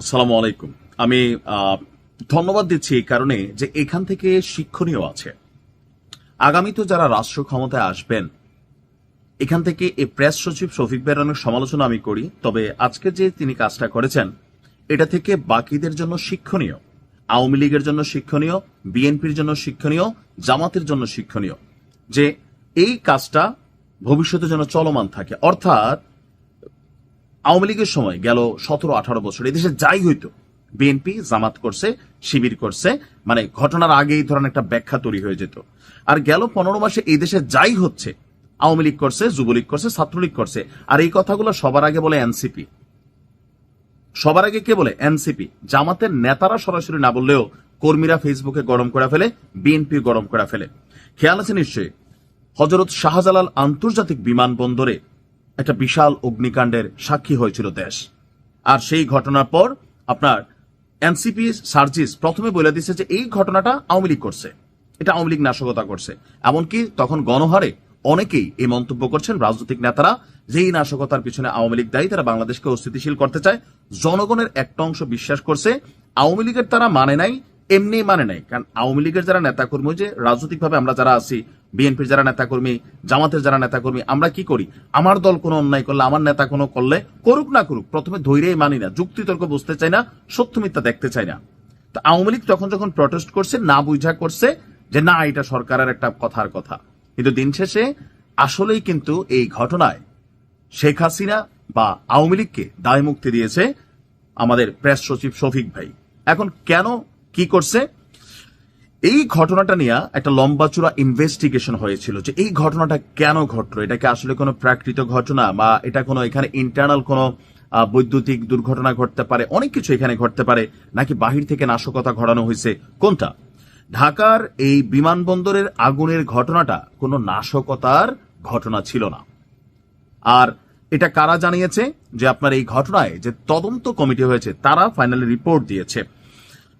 আসসালামু আলাইকুম। আমি ধন্যবাদ দিচ্ছি এই কারণে যে এখান থেকে শিক্ষণীয় আছে। আগামীতে যারা রাষ্ট্র ক্ষমতায় আসবেন, এখান থেকে এই প্রেস সচিব শফিক ভাইয়ের অনেক সমালোচনা আমি করি, তবে আজকে যে তিনি কাজটা করেছেন এটা থেকে বাকিদের জন্য শিক্ষণীয়, আওয়ামী লীগের জন্য শিক্ষণীয়, বিএনপির জন্য শিক্ষণীয়, জামাতের জন্য শিক্ষণীয়, যে এই কাজটা ভবিষ্যতে যেন চলমান থাকে। অর্থাৎ আওয়ামী লীগের সময় গেল 17-18 বছর এদেশে যাই হইতো বিএনপি জামাত করছে, শিবির করছে, মানে ঘটনার আগে এই ধরনের একটা ব্যাখ্যা তৈরি হয়ে যেত। আর গেল 15 মাসে এই দেশে যাই হচ্ছে আওয়ামী লীগ করছে, যুবলীগ করছে, ছাত্রলীগ করছে, আর এই কথাগুলো সবার আগে বলে এনসিপি। সবার আগে কে বলে? এনসিপি। জামাতের নেতারা সরাসরি না বললেও কর্মীরা ফেসবুকে গরম করে ফেলে, বিএনপি গরম করে ফেলে। খেয়াল আছে নিশ্চয়ই, হযরত শাহজালাল আন্তর্জাতিক বিমানবন্দরে একটা বিশাল অগ্নিকাণ্ডের সাক্ষী হয়েছিল দেশ। আর সেই ঘটনার পর আপনার এনসিপি সার্জিস প্রথমে বলে দিচ্ছে যে এই ঘটনাটা আওয়ামী লীগ করছে, এটা আওয়ামী লীগ নাশকতা করছে। এমনকি তখন গণহারে অনেকেই এই মন্তব্য করছেন, রাজনৈতিক নেতারা, যেই নাশকতার পিছনে আওয়ামী লীগ দায়ী, তারা বাংলাদেশকে অস্থিতিশীল করতে চায়। জনগণের একটা অংশ বিশ্বাস করছে আওয়ামী লীগের তারা মানে নাই, এমনি মানে নাই। কারণ আওয়ামী লীগের যারা নেতাকর্মী, যে রাজনৈতিকভাবে আমরা যারা আছি, বিএনপির যারা নেতাকর্মী, জামাতের যারা নেতাকর্মী, আমরা কি করি? আমার দল কোনো অন্যায় করলে, আমার নেতা কোনো করলে, করুক না করুক, প্রথমে ধৈর্যই মানি না, যুক্তি তর্ক বুঝতে চাই না, সত্য মিথ্যা দেখতে চাই না। তো আওয়ামী লীগ তখন যখন প্রটেস্ট করছে, না বুঝা করছে যে না এটা সরকারের একটা কথার কথা, কিন্তু দিন শেষে আসলেই কিন্তু এই ঘটনায় শেখ হাসিনা বা আওয়ামী লীগকে দায় মুক্তি দিয়েছে আমাদের প্রেস সচিব শফিক ভাই। এখন কেন কি করছে? এই ঘটনাটা নিয়ে একটা লম্বা চূড়া ইনভেস্টিগেশন হয়েছিল যে এই ঘটনাটা কেন ঘটলো, এটা কি আসলে কোনো প্রাকৃতিক ঘটনা, বা এটা কোনো এখানে ইন্টারনাল কোনো বৈদ্যুতিক দুর্ঘটনা ঘটতে পারে, অনেক কিছু এখানে ঘটতে পারে, নাকি বাহির থেকে নাশকতা ঘটানো হয়েছে, কোনটা? ঢাকার এই বিমানবন্দরের আগুনের ঘটনাটা কোনো নাশকতার ঘটনা ছিল না। আর এটা কারা জানিয়েছে? যে আপনার এই ঘটনায় যে তদন্ত কমিটি হয়েছে তারা ফাইনালি রিপোর্ট দিয়েছে।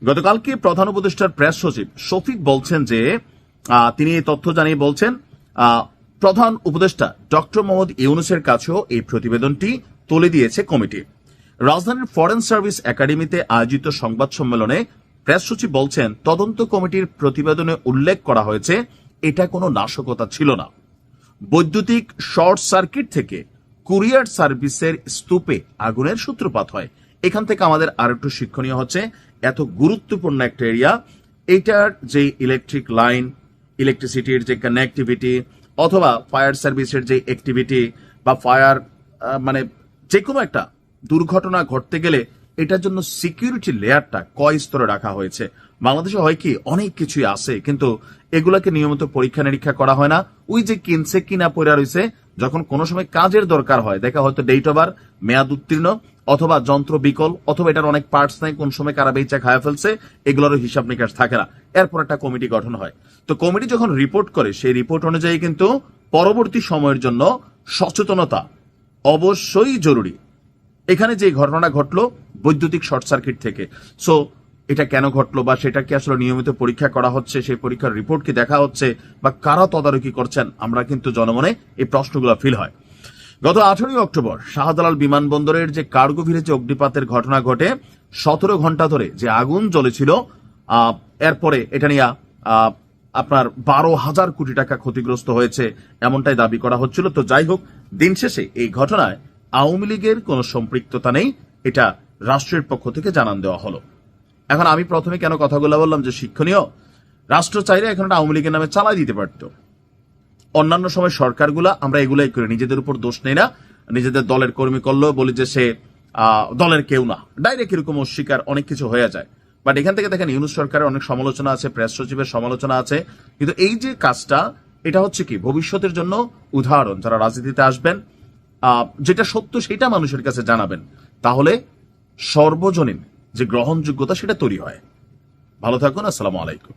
গতকালকে প্রধান উপদেষ্টার প্রেস সচিব শফিক বলছেন যে তিনি এই তথ্য জানিয়ে বলছেন প্রধান উপদেষ্টা ডক্টর মোহাম্মদ ইউনূসের কাছেও এই প্রতিবেদনটি তুলে দিয়েছে কমিটি। রাজধানীর ফরেন সার্ভিস একাডেমিতে আয়োজিত সংবাদ সম্মেলনে প্রেস সচিব বলছেন তদন্ত কমিটির প্রতিবেদনে উল্লেখ করা হয়েছে এটা কোনো নাশকতা ছিল না। বৈদ্যুতিক শর্ট সার্কিট থেকে কুরিয়ার সার্ভিসের স্তূপে আগুনের সূত্রপাত হয়। এখান থেকে আমাদের আরেকটু শিক্ষণীয় হচ্ছে, এত গুরুত্বপূর্ণ একটা এরিয়া, এটার যে ইলেকট্রিক লাইন, ইলেকট্রিসিটির যে কানেক্টিভিটি, অথবা ফায়ার সার্ভিসের যে অ্যাক্টিভিটি, বা ফায়ার মানে যে কোনো একটা দুর্ঘটনা ঘটতে গেলে এটার জন্য সিকিউরিটি লেয়ারটা কয় স্তরে রাখা হয়েছে। বাংলাদেশে হয় কি অনেক কিছুই আছে, কিন্তু এগুলাকে নিয়মিত পরীক্ষা নিরীক্ষা করা হয় না। ওই যে কিনছে কিনা পড়া রয়েছে, যখন কোনো সময় কাজের দরকার হয় দেখা হয়তো ডেট ওভার, মেয়াদ উত্তীর্ণ, অথবা যন্ত্র বিকল, অথবা এটার অনেক পার্টস নাই, কোন সময় কারা বেচা খায়া ফেলছে, এগুলোরও হিসাব নিকাশ থাকে না। এরপর একটা কমিটি গঠন হয়। তো কমিটি যখন রিপোর্ট করে, সেই রিপোর্ট অনুযায়ী কিন্তু পরবর্তী সময়ের জন্য সচেতনতা অবশ্যই জরুরি। এখানে যে ঘটনা ঘটলো বৈদ্যুতিক শর্ট সার্কিট থেকে, সো এটা কেন ঘটলো, বা সেটা কি আসলে নিয়মিত পরীক্ষা করা হচ্ছে, সেই পরীক্ষার রিপোর্ট কি দেখা হচ্ছে, বা কারা তদারকি করছেন, আমরা কিন্তু জনমনে এই প্রশ্নগুলো ফিল হয়। গত 18 অক্টোবর শাহজালাল বিমানবন্দরের যে কার্গো ভিলেজে অগ্নিপাতের ঘটনা ঘটে, 17 ঘন্টা ধরে যে আগুন জ্বলেছিল, এরপরে এটা নিয়ে আপনার 12,000 কোটি টাকা ক্ষতিগ্রস্ত হয়েছে এমনটাই দাবি করা হচ্ছিল। তো যাই হোক, দিন শেষে এই ঘটনায় আওয়ামী লীগের কোনো সম্পৃক্ততা নেই, এটা রাষ্ট্রের পক্ষ থেকে জানান দেওয়া হলো। এখন আমি প্রথমে কেন কথাগুলো বললাম যে শিক্ষণীয়, রাষ্ট্র চাইলে এখন আওয়ামী লীগের নামে চালাই দিতে পারত। অন্যান্য সময় সরকারগুলা আমরা এগুলাই করি, নিজেদের উপর দোষ নেই না, নিজেদের দলের কর্মী করলেও বলি যে সে দলের কেউ না, ডাইরেক্ট এরকম অস্বীকার অনেক কিছু হয়ে যায়। বাট এখান থেকে দেখেন ইউনূস সরকারের অনেক সমালোচনা আছে, প্রেস সচিবের সমালোচনা আছে, কিন্তু এই যে কাজটা, এটা হচ্ছে কি ভবিষ্যতের জন্য উদাহরণ। যারা রাজনীতিতে আসবেন, যেটা সত্য সেটা মানুষের কাছে জানাবেন, তাহলে সর্বজনীন যে গ্রহণযোগ্যতা সেটা তৈরি হয়। ভালো থাকুন। আসসালামু আলাইকুম।